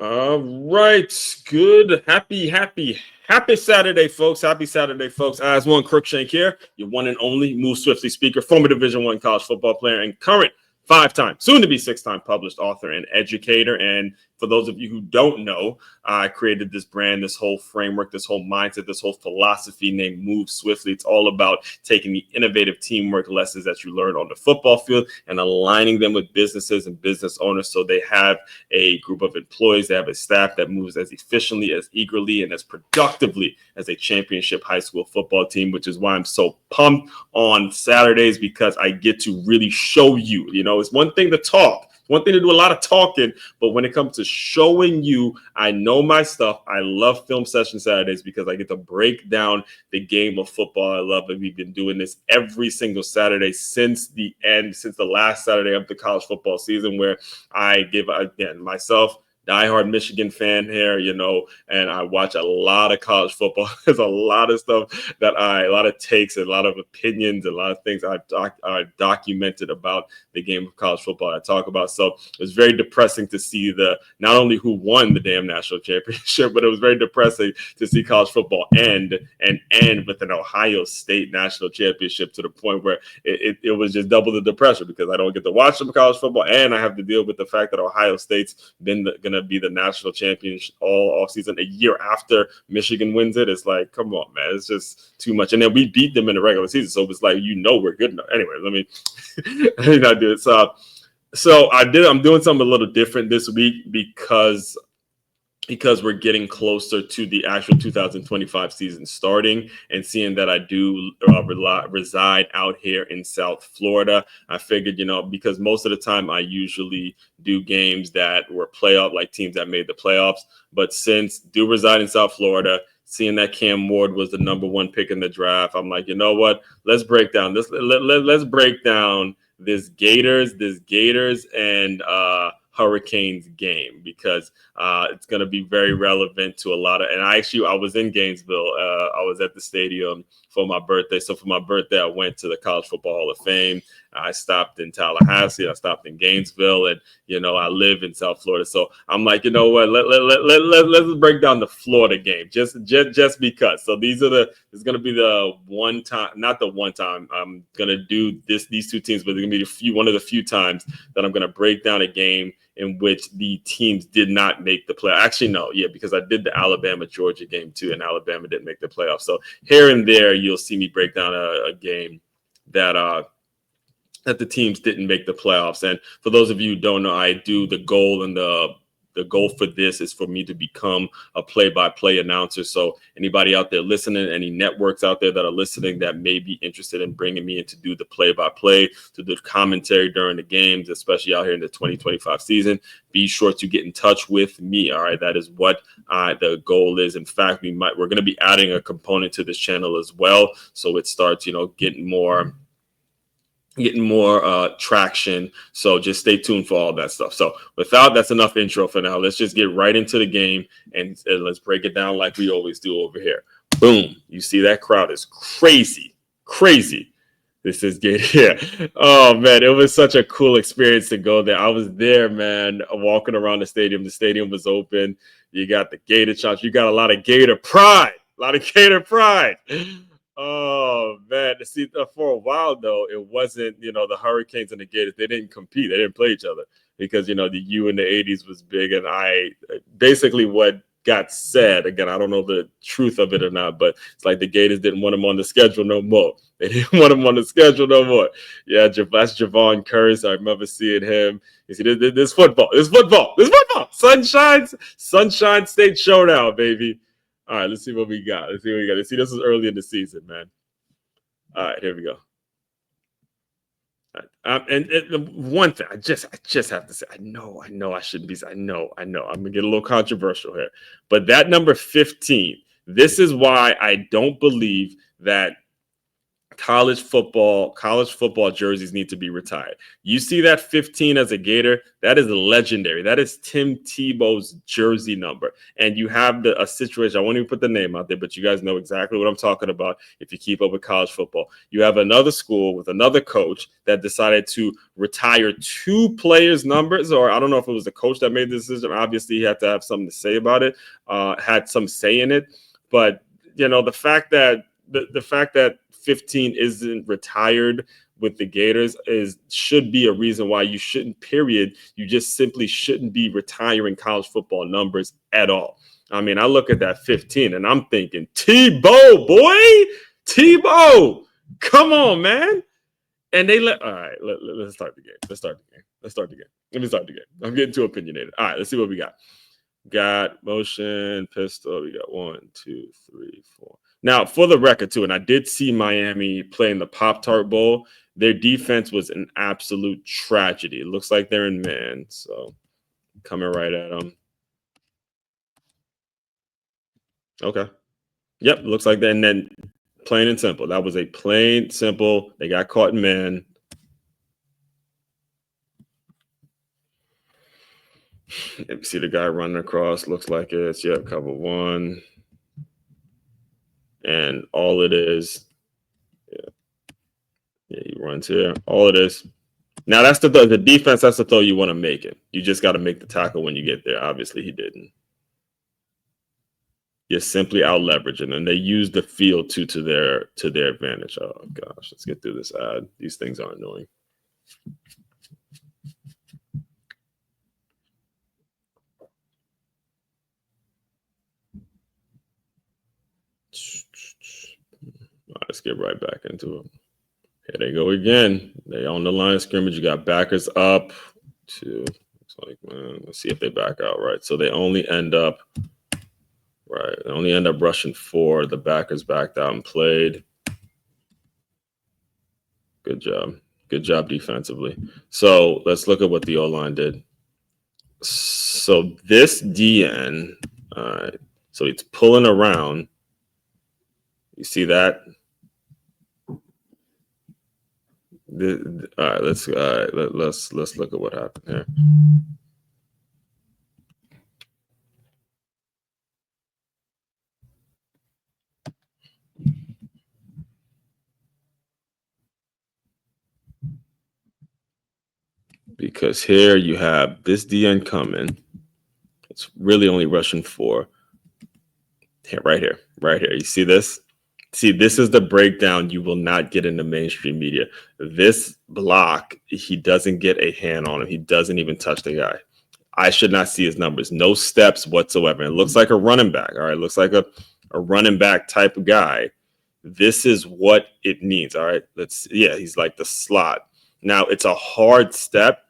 All right. Good. Happy Saturday, folks. Happy Saturday, folks. As one Crookshank here, your one and only Move Swiftly speaker, former Division One college football player, and current five-time, soon-to-be six-time published author and educator. And for those of you who don't know, I created this brand, this whole framework, this whole mindset, this whole philosophy named Move Swiftly. It's all about taking the innovative teamwork lessons that you learn on the football field and aligning them with businesses and business owners so they have a group of employees, they have a staff that moves as efficiently, as eagerly, and as productively as a championship high school football team, which is why I'm so pumped on Saturdays because I get to really show you. It's one thing to talk. One thing to do a lot of talking, but when it comes to showing you, I know my stuff. I love Film Session Saturdays because I get to break down the game of football. I love it. We've been doing this every single Saturday since the last Saturday of the college football season, where I give, again, myself, diehard Michigan fan here, and I watch a lot of college football. There's a lot of stuff a lot of takes, and a lot of opinions, and a lot of things I've documented about the game of college football I talk about. So it was very depressing to see not only who won the damn national championship, but it was very depressing to see college football end with an Ohio State national championship, to the point where it was just double the depression because I don't get to watch some college football, and I have to deal with the fact that Ohio State's been going to be the national champion all off season a year after Michigan wins it. It's like, come on, man, it's just too much. And then we beat them in the regular season, so it's like, we're good enough. Anyway, let me not do it. So I'm doing something a little different this week because we're getting closer to the actual 2025 season starting, and seeing that I do reside out here in South Florida, I figured, because most of the time I usually do games that were playoff, like teams that made the playoffs. But since I do reside in South Florida, seeing that Cam Ward was the number one pick in the draft, I'm like, you know what? Let's break down this. Let's break down this Gators and Hurricanes game, because it's going to be very relevant to a lot of. And I was in Gainesville. I was at the stadium for my birthday. So for my birthday, I went to the College Football Hall of Fame. I stopped in Tallahassee. I stopped in Gainesville, and I live in South Florida. So I'm like, you know what? Let's break down the Florida game just because. So this is going to be the one time, not the one time I'm going to do these two teams, but it's going to be one of the few times that I'm going to break down a game in which the teams did not make the play. Actually, no, yeah, because I did the Alabama-Georgia game too, and Alabama didn't make the playoffs. So here and there, you'll see me break down a game that the teams didn't make the playoffs. And for those of you who don't know, I do the goal, and the goal for this is for me to become a play-by-play announcer. So anybody out there listening, any networks out there that are listening that may be interested in bringing me in to do the play-by-play, to do commentary during the games, especially out here in the 2025 season, be sure to get in touch with me. All right, that is what the goal is. In fact, we're going to be adding a component to this channel as well, so it starts, getting more traction. So just stay tuned for all that stuff. So that's enough intro for now. Let's just get right into the game, and let's break it down like we always do over here. Boom. You see that crowd is crazy. This is good. Yeah. Oh man, it was such a cool experience to go there. I was there, man, walking around the stadium. The stadium was open. You got the Gator shots. You got a lot of Gator pride. Oh man, see, for a while though, it wasn't, the Hurricanes and the Gators. They didn't compete. They didn't play each other because the U in the '80s was big, and I basically what got said, again, I don't know the truth of it or not, but it's like the Gators didn't want him on the schedule no more. They didn't want him on the schedule no more. Yeah, that's Javon Curse. I remember seeing him. You see, this football. Sunshine State Showdown, baby. All right, let's see what we got. See, this is early in the season, man. All right, here we go. And one thing I just have to say, I know I shouldn't be. I know. I'm gonna get a little controversial here, but that number 15. This is why I don't believe that college football jerseys need to be retired. You see that 15 as a Gator, that is legendary. That is Tim Tebow's jersey number. And you have a situation, I won't even put the name out there, but you guys know exactly what I'm talking about if you keep up with college football. You have another school with another coach that decided to retire 2 players' numbers, or I don't know if it was the coach that made the decision. Obviously, he had to have something to say about it, had some say in it. But, the fact that the fact that 15 isn't retired with the Gators should be a reason why you shouldn't, period. You just simply shouldn't be retiring college football numbers at all. I mean, I look at that 15 and I'm thinking, Tebow, boy, Tebow, come on, man. And all right, let's start the game. Let me start the game. I'm getting too opinionated. All right, let's see what we got. Got motion, pistol. We got 1, 2, 3, 4. Now, for the record, too, and I did see Miami play in the Pop-Tart Bowl. Their defense was an absolute tragedy. It looks like they're in man, so coming right at them. Okay. Yep, looks like that. And then plain and simple. That was a plain, simple. They got caught in man. You see the guy running across. Looks like it's, cover 1. And all it is, he runs here. All it is. Now, that's the defense. That's the throw you want to make it. You just got to make the tackle when you get there. Obviously, he didn't. You're simply out leveraging, and they use the field to their advantage. Oh gosh, let's get through this ad. These things are annoying. All right, let's get right back into it. Here they go again. They on the line of scrimmage. You got backers up 2. Looks like, man, let's see if they back out right. So they only end up rushing 4. The backers backed out and played. Good job defensively. So let's look at what the O-line did. So this DN, so he's pulling around. You see that? All right, let's look at what happened here. Because here you have this DN coming. It's really only rushing 4. Here, right here. You see this? See, this is the breakdown you will not get in the mainstream media. This block, he doesn't get a hand on him. He doesn't even touch the guy. I should not see his numbers. No steps whatsoever. It looks like a running back. All right, it looks like a running back type of guy. This is what it needs. All right, he's like the slot. Now, it's a hard step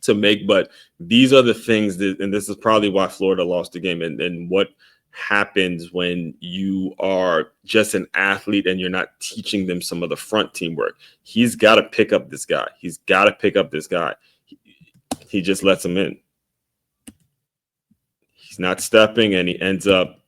to make, but these are the things and this is probably why Florida lost the game, and what happens when you are just an athlete and you're not teaching them some of the front teamwork. He's got to pick up this guy. He just lets him in. He's not stepping, and it ends up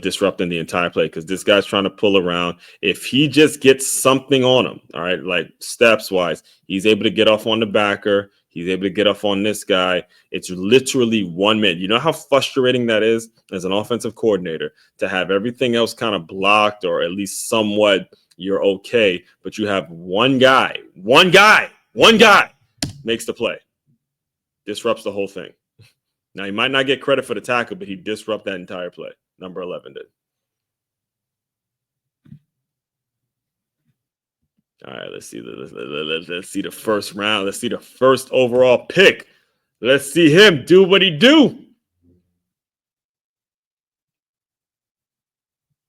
disrupting the entire play because this guy's trying to pull around. If he just gets something on him, all right, like steps wise, he's able to get off on the backer. He's able to get off on this guy. It's literally 1 minute. You know how frustrating that is as an offensive coordinator to have everything else kind of blocked, or at least somewhat you're okay, but you have one guy makes the play, disrupts the whole thing. Now, he might not get credit for the tackle, but he disrupted that entire play. Number 11 did. All right, let's see the first round. Let's see the first overall pick. Let's see him do what he do.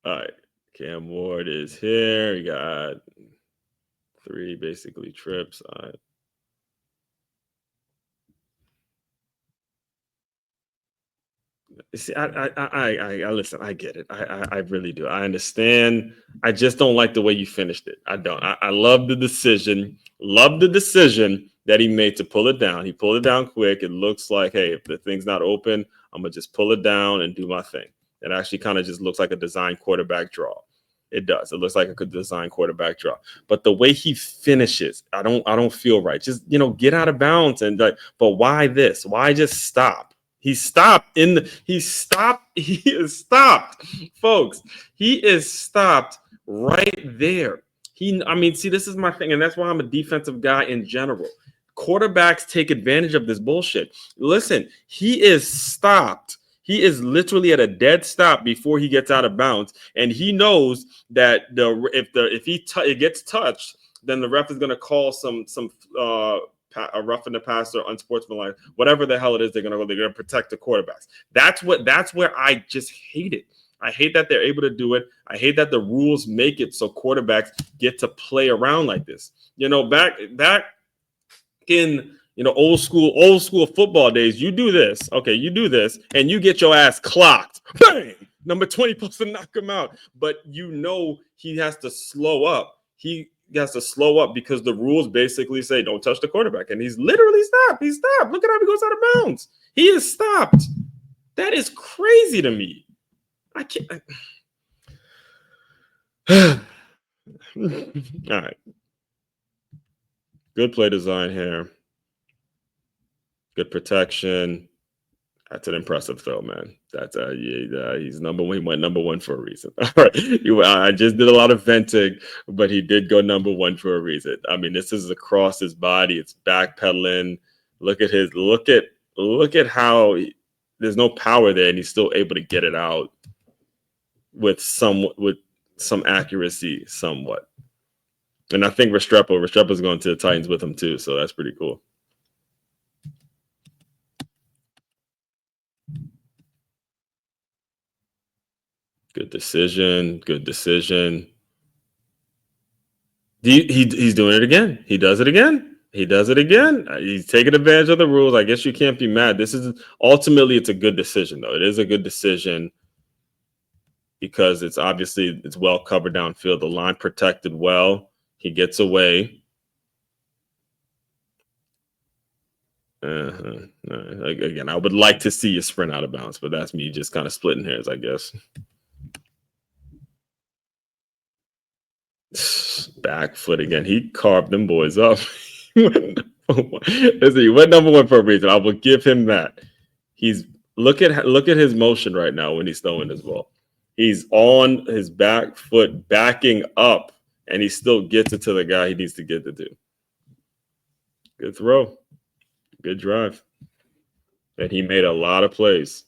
All right, Cam Ward is here. He got 3 basically trips. All right. See, I listen. I get it. I really do. I understand. I just don't like the way you finished it. I don't. I love the decision. Love the decision that he made to pull it down. He pulled it down quick. It looks like, hey, if the thing's not open, I'm gonna just pull it down and do my thing. It actually kind of just looks like a design quarterback draw. It does. It looks like a good design quarterback draw. But the way he finishes, I don't feel right. Just, get out of bounds and but why this? Why just stop? He stopped he is stopped, folks. He is stopped right there. See, this is my thing, and that's why I'm a defensive guy in general. Quarterbacks take advantage of this bullshit. Listen, he is stopped. He is literally at a dead stop before he gets out of bounds, and he knows that if it gets touched, then the ref is going to call a roughing the passer, unsportsmanlike, whatever the hell it is. They're going to protect the quarterbacks. That's where I just hate it. I hate that they're able to do it. I hate that the rules make it so quarterbacks get to play around like this. Back in old school football days, you do this, and you get your ass clocked. Bang! Number 20 supposed to knock him out, but he has to slow up. He has to slow up because the rules basically say don't touch the quarterback, and he's literally stopped. He's stopped. Look at how he goes out of bounds. He is stopped. That is crazy to me. I can't. All right. Good play design here. Good protection. That's an impressive throw, man. That's he's number one. He went number one for a reason. All right. I just did a lot of venting, but he did go number one for a reason. This is across his body. It's backpedaling. Look at how there's no power there, and he's still able to get it out with some accuracy, somewhat. And I think Restrepo's going to the Titans with him too, so that's pretty cool. Good decision. He's doing it again. He does it again. He's taking advantage of the rules. I guess you can't be mad. Ultimately, it's a good decision, though. It is a good decision because it's well covered downfield. The line protected well. He gets away. Again, I would like to see you sprint out of bounds, but that's me just kind of splitting hairs, I guess. Back foot again. He carved them boys up. Listen, he went number one for a reason. I will give him that. Look at his motion right now when he's throwing this ball. He's on his back foot, backing up, and he still gets it to the guy he needs to get it to. Good throw. Good drive. And he made a lot of plays.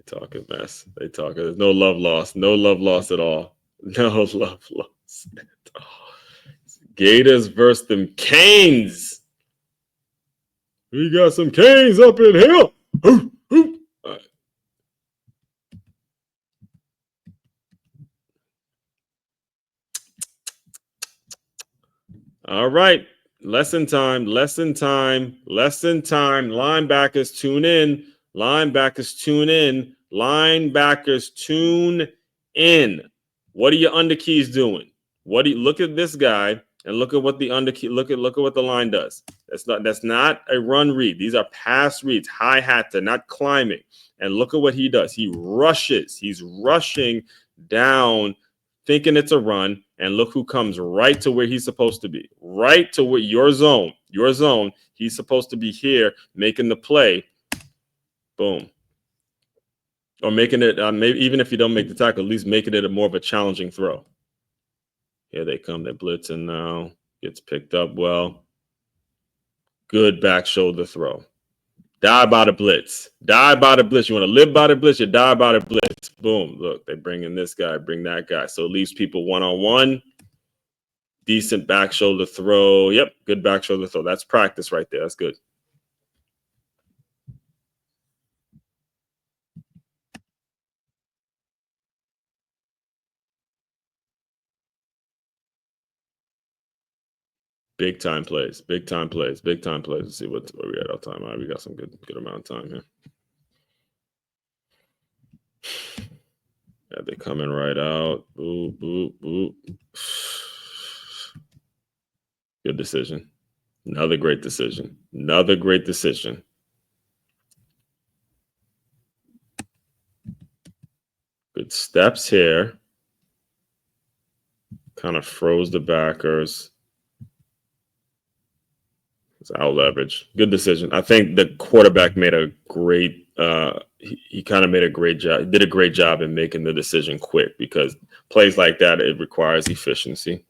Talk a mess. They talk. There's no love lost. No love lost at all. No love lost at all. Gators versus them Canes. We got some Canes up in here. All right. Lesson time. Linebackers tune in. What are your underkeys doing? Look at this guy and look at what the underkey. Look at what the line does. That's not a run read. These are pass reads. High hat. They're not climbing. And look at what he does. He rushes. He's rushing down, thinking it's a run. And look who comes right to where he's supposed to be. Right to where your zone. He's supposed to be here making the play. Boom. Or making it, maybe even if you don't make the tackle, at least making it more of a challenging throw. Here they come. They're blitzing now. Gets picked up well. Good back shoulder throw. Die by the blitz. You want to live by the blitz, you die by the blitz. Boom. Look, they bring in this guy, bring that guy. So it leaves people one-on-one. Decent back shoulder throw. Yep, good back shoulder throw. That's practice right there. That's good. Big time plays. Let's see where we at all time. All right, we got some good amount of time here. Yeah, they're coming right out. Boop, boop, boop. Good decision. Another great decision. Good steps here. Kind of froze the backers. It's out leverage. Good decision. I think the quarterback made a great he kind of made a great job. He did a great job in making the decision quick, because plays like that, it requires efficiency.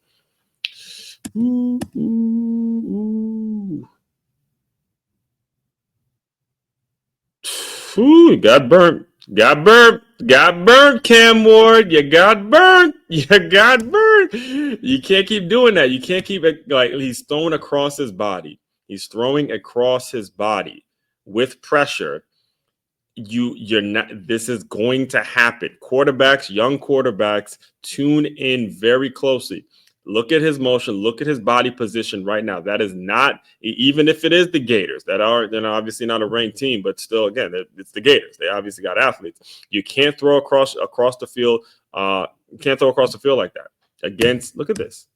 Ooh, ooh, ooh. Ooh, got burnt. Got burnt. Got burnt, Cam Ward. You got burnt. You got burnt. You can't keep doing that. You can't keep it like he's throwing across his body. He's throwing across his body with pressure. You're not. This is going to happen. Quarterbacks, young quarterbacks, tune in very closely. Look at his motion. Look at his body position right now. That is not, even if it is the Gators, they're obviously not a ranked team, but still, again, it's the Gators. They obviously got athletes. You can't throw across the field. You can't throw across the field like that. Look at this.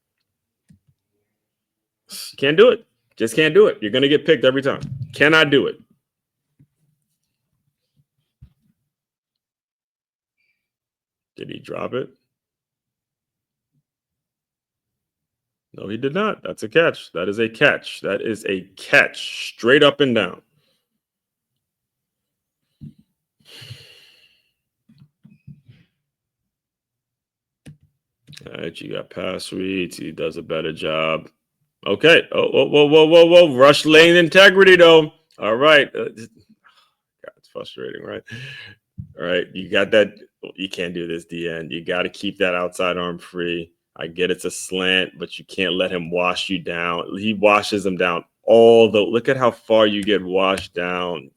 You can't do it. Just can't do it. You're going to get picked every time. Cannot do it. Did he drop it? No, he did not. That's a catch. That is a catch. That is a catch. Straight up and down. All right, you got pass reads. He does a better job. Okay. Oh, whoa. Rush lane integrity, though. All right. God, it's frustrating, right? All right. You got that. You can't do this, DN. You got to keep that outside arm free. I get it's a slant, but you can't let him wash you down. He washes him down look at how far you get washed down.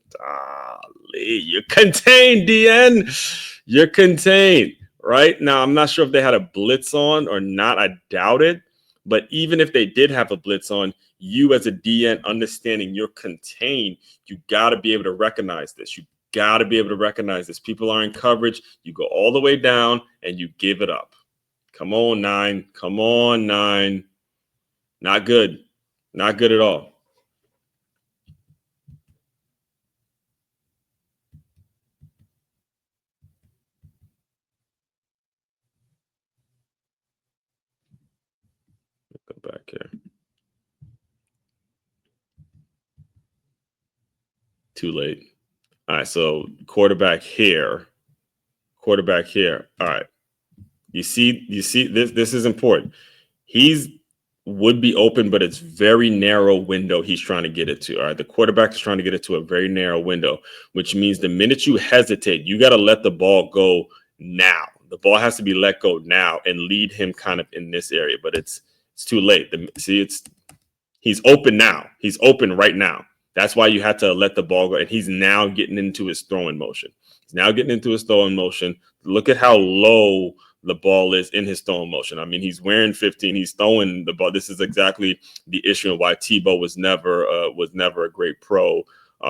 You're contained, DN. You're contained. Right now, I'm not sure if they had a blitz on or not. I doubt it. But even if they did have a blitz on, you as a DN understanding you're contained, you got to be able to recognize this. You got to be able to recognize this. People are in coverage. You go all the way down and you give it up. Come on, 9. Come on, 9. Not good. Not good at all. Go back here. Too late. All right, so quarterback here. All right. You see this is important. Would be open, but it's very narrow window he's trying to get it to. All right. The quarterback is trying to get it to a very narrow window, which means the minute you hesitate, you got to let the ball go now. The ball has to be let go now and lead him kind of in this area, but it's too late. He's open now. He's open right now. That's why you had to let the ball go. And he's now getting into his throwing motion. Look at how low the ball is in his throwing motion. I mean, he's wearing 15. He's throwing the ball. This is exactly the issue of why Tebow was never a great pro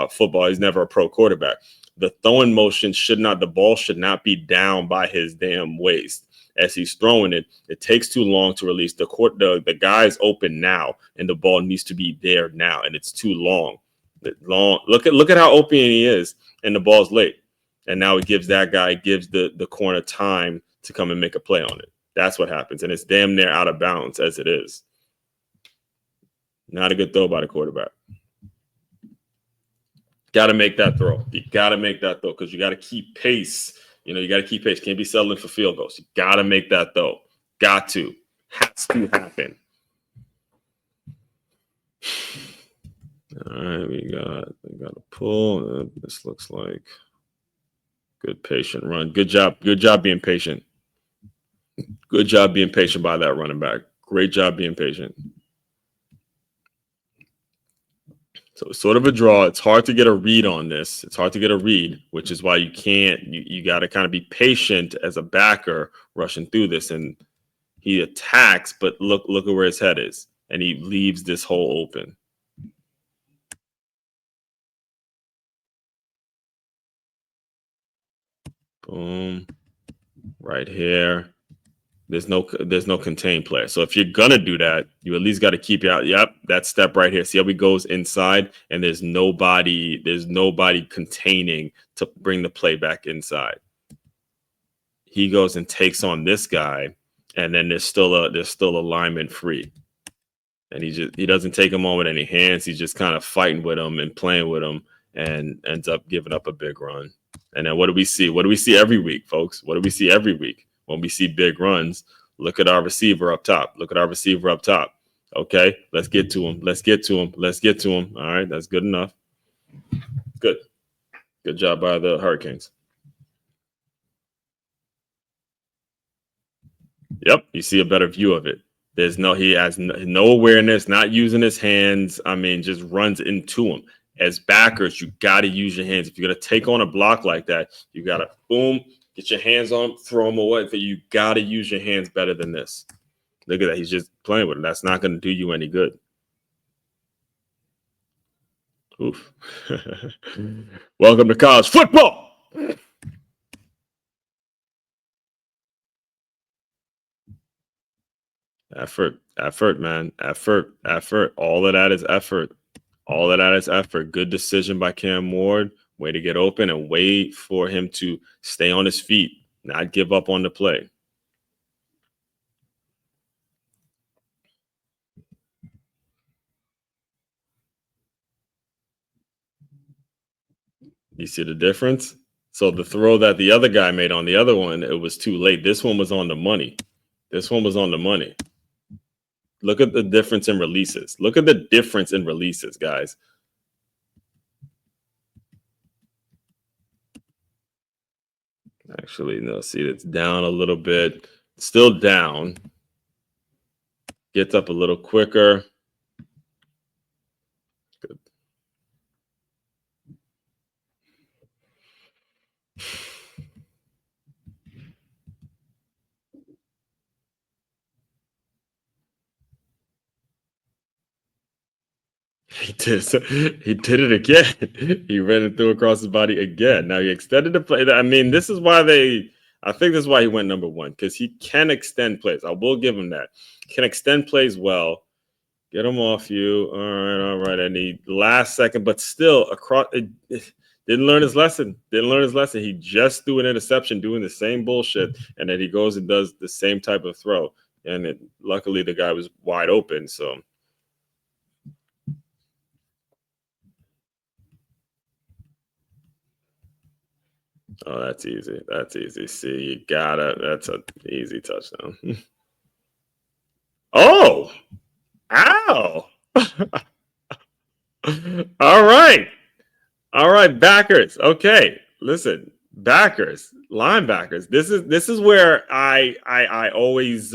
football. He's never a pro quarterback. The throwing motion the ball should not be down by his damn waist as he's throwing it. It takes too long to release. The guy's open now, and the ball needs to be there now, and it's too long. Look at how open he is, and the ball's late. And now it gives the corner time to come and make a play on it. That's what happens. And it's damn near out of bounds as it is. Not a good throw by the quarterback. Got to make that throw. You got to make that throw because you got to keep pace. You got to keep pace. Can't be settling for field goals. You got to make that throw. Got to. Has to happen. All right, we got a pull. This looks like good patient run. Good job being patient. Good job being patient by that running back. Great job being patient. So it's sort of a draw. It's hard to get a read on this. Which is why you got to kind of be patient as a backer rushing through this. And he attacks, but look at where his head is. And he leaves this hole open. Boom. Right here. There's no contained player. So if you're gonna do that, you at least got to keep you out. Yep, that step right here. See how he goes inside, and there's nobody containing to bring the play back inside. he goes and takes on this guy, and then there's still a lineman free. And he doesn't take him on with any hands. He's just kind of fighting with him and playing with him and ends up giving up a big run. And then what do we see? What do we see every week, folks? What do we see every week when we see big runs? Look at our receiver up top. Look at our receiver up top. Okay, let's get to him. Let's get to him. Let's get to him. All right, that's good enough. Good. Good job by the Hurricanes. Yep, you see a better view of it. He has no awareness, not using his hands. I mean, just runs into him. As backers, you got to use your hands. If you're going to take on a block like that, you got to, boom, get your hands on him, throw him away. But you got to use your hands better than this. Look at that. He's just playing with him. That's not going to do you any good. Oof. Welcome to college football. Effort, man. Effort. All of that is effort. Good decision by Cam Ward. Way to get open and wait for him to stay on his feet, not give up on the play. You see the difference? So the throw that the other guy made on the other one, it was too late. This one was on the money. Look at the difference in releases. Guys. Actually, no, see, it's down a little bit. Still down. Gets up a little quicker. Good. He did it again. He ran it through across his body again. Now he extended the play. I mean, I think this is why he went number one, because he can extend plays. I will give him that. Can extend plays well. Get him off you. All right. I need last second, but still didn't learn his lesson. He just threw an interception doing the same bullshit, and then he goes and does the same type of throw. And luckily the guy was wide open, so. Oh, that's easy. See, you gotta. That's an easy touchdown. Oh, ow! All right, backers. Okay, listen, backers, linebackers. This is where I always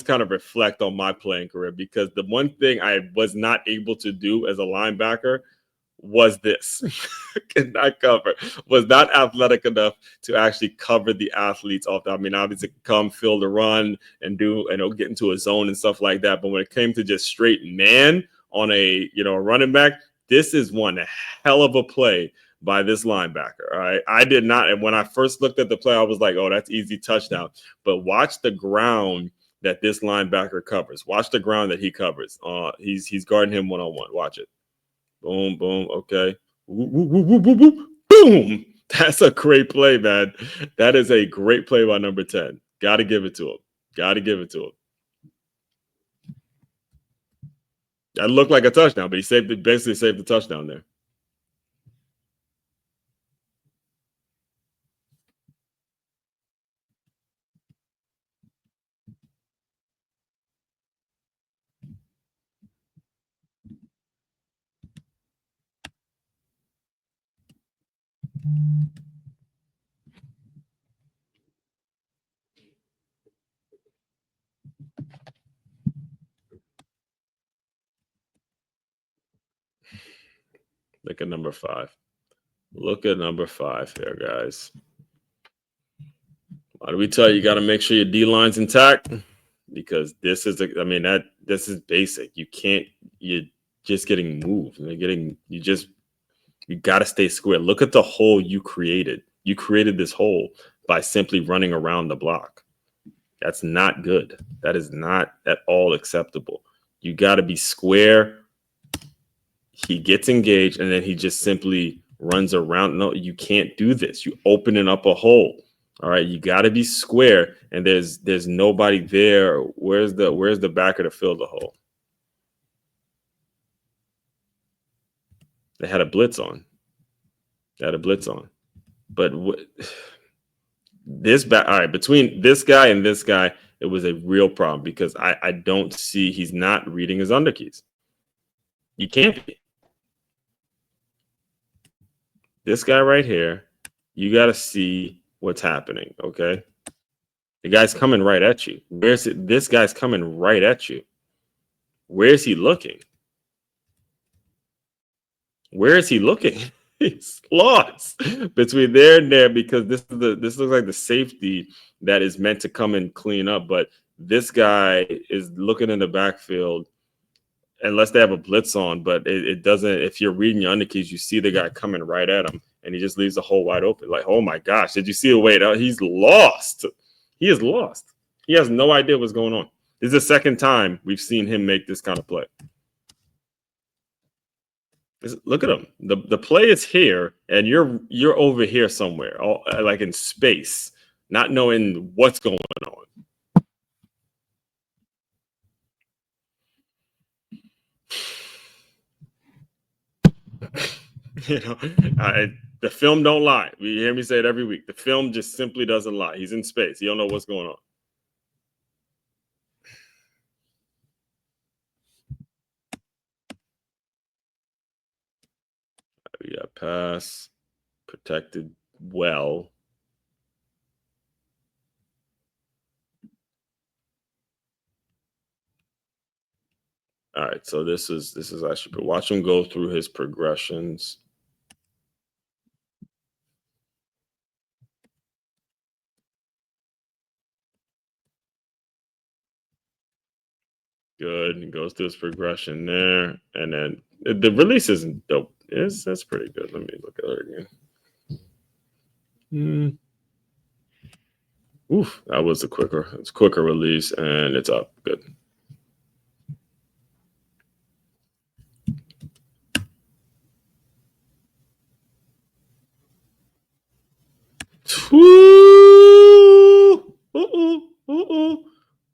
kind of reflect on my playing career, because the one thing I was not able to do as a linebacker was this. Could not cover, was not athletic enough to actually cover the athletes off. I mean, obviously come fill the run and get into a zone and stuff like that. But when it came to just straight man on a running back, this is one hell of a play by this linebacker. All right. I did not. And when I first looked at the play, I was like, oh, that's easy touchdown. But watch the ground that this linebacker covers. Watch the ground that he covers. He's guarding him one-on-one. Watch it. Boom, boom. Okay. Boom. That's a great play, man. That is a great play by number 10. Got to give it to him. That looked like a touchdown, but he basically saved the touchdown there. Look at number 5. Look at number 5 here, guys. Why do we tell you, you got to make sure your D line's intact? Because this is basic. You're just getting moved. You got to stay square. Look at the hole you created. You created this hole by simply running around the block. That's not good. That is not at all acceptable. You got to be square. He gets engaged, and then he just simply runs around. No, you can't do this. You opening up a hole. All right, you got to be square, and there's nobody there. Where's the backer to fill the hole? They had a blitz on. But this back, all right, between this guy and this guy, it was a real problem because I don't see he's not reading his underkeys. You can't be. This guy right here, you got to see what's happening, okay? The guy's coming right at you. Where's it? This guy's coming right at you. Where's he looking? Where is he looking? He's lost between there and there because this looks like the safety that is meant to come and clean up, but this guy is looking in the backfield unless they have a blitz on, but it doesn't. If you're reading your underkeys, you see the guy coming right at him, and he just leaves the hole wide open. Like, oh my gosh, did you see the way? He's lost. He is lost. He has no idea what's going on. This is the second time we've seen him make this kind of play. Look at him. The play is here, and you're over here somewhere, like in space, not knowing what's going on. The film don't lie. You hear me say it every week. The film just simply doesn't lie. He's in space. You don't know what's going on. We got pass protected well. All right, so this is actually, but watch him go through his progressions. Good. He goes through his progression there, and then the release isn't dope. That's pretty good. Let me look at it again. Oof, that was it's quicker release, and it's up. Good.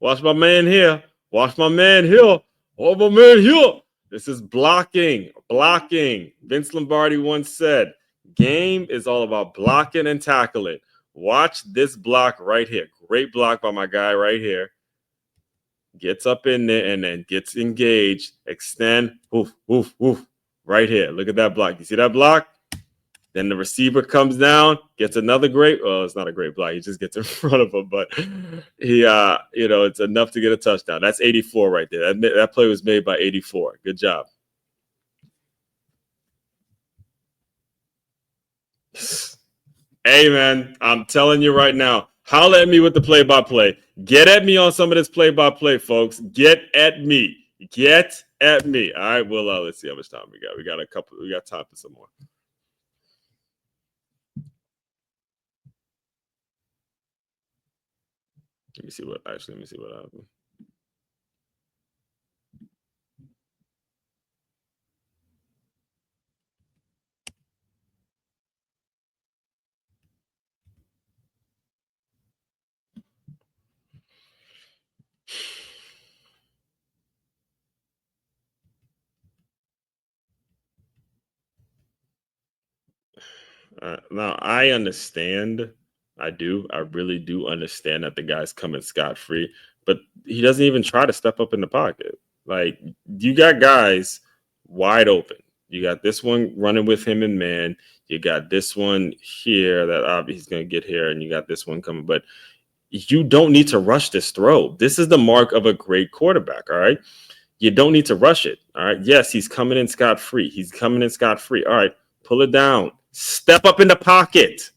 Watch my man here. Watch my man here. Oh, my man here. This is blocking. Vince Lombardi once said, game is all about blocking and tackling. Watch this block right here. Great block by my guy right here. Gets up in there and then gets engaged. Extend. Woof, woof, woof. Right here. Look at that block. You see that block? Then the receiver comes down, gets another great. Well, it's not a great block. He just gets in front of him, but he, it's enough to get a touchdown. That's 84 right there. That play was made by 84. Good job. Hey, man, I'm telling you right now, holler at me with the play-by-play. Get at me on some of this play-by-play, folks. Get at me. Get at me. All right, well, let's see how much time we got. We got time for some more. Let me see what happened. Now I understand. I really do understand that the guy's coming scot-free, but he doesn't even try to step up in the pocket. Like, you got guys wide open. You got this one running with him in man. You got this one here that he's going to get here, and you got this one coming. But you don't need to rush this throw. This is the mark of a great quarterback, all right? You don't need to rush it, all right? Yes, he's coming in scot-free. All right, pull it down. Step up in the pocket.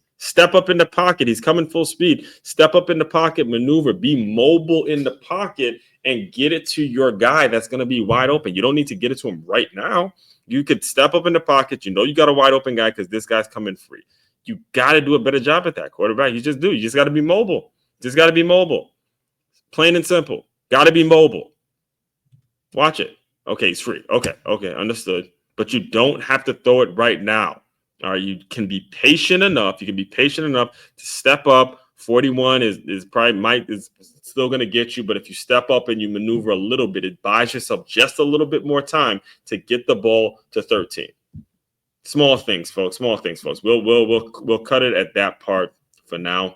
He's coming full speed. Step up in the pocket, maneuver, be mobile in the pocket, and get it to your guy that's going to be wide open. You don't need to get it to him right now. You could step up in the pocket. You know you got a wide open guy because this guy's coming free. You got to do a better job at that, quarterback. You just do. You just got to be mobile. Plain and simple. Got to be mobile. Watch it. Okay, he's free. Okay, understood. But you don't have to throw it right now. All right, you can be patient enough. To step up, 41 is probably is still going to get you, but if you step up and you maneuver a little bit, it buys yourself just a little bit more time to get the ball to 13. Small things, folks. Small things, folks. We'll cut it at that part for now.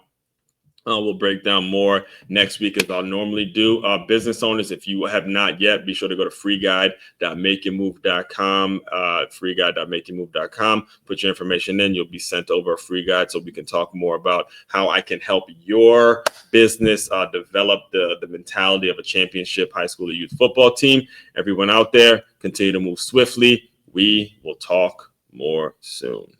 We'll break down more next week as I'll normally do. Business owners, if you have not yet, be sure to go to freeguide.makeitmove.com, freeguide.makeitmove.com. Put your information in. You'll be sent over a free guide so we can talk more about how I can help your business develop the mentality of a championship high school or youth football team. Everyone out there, continue to move swiftly. We will talk more soon.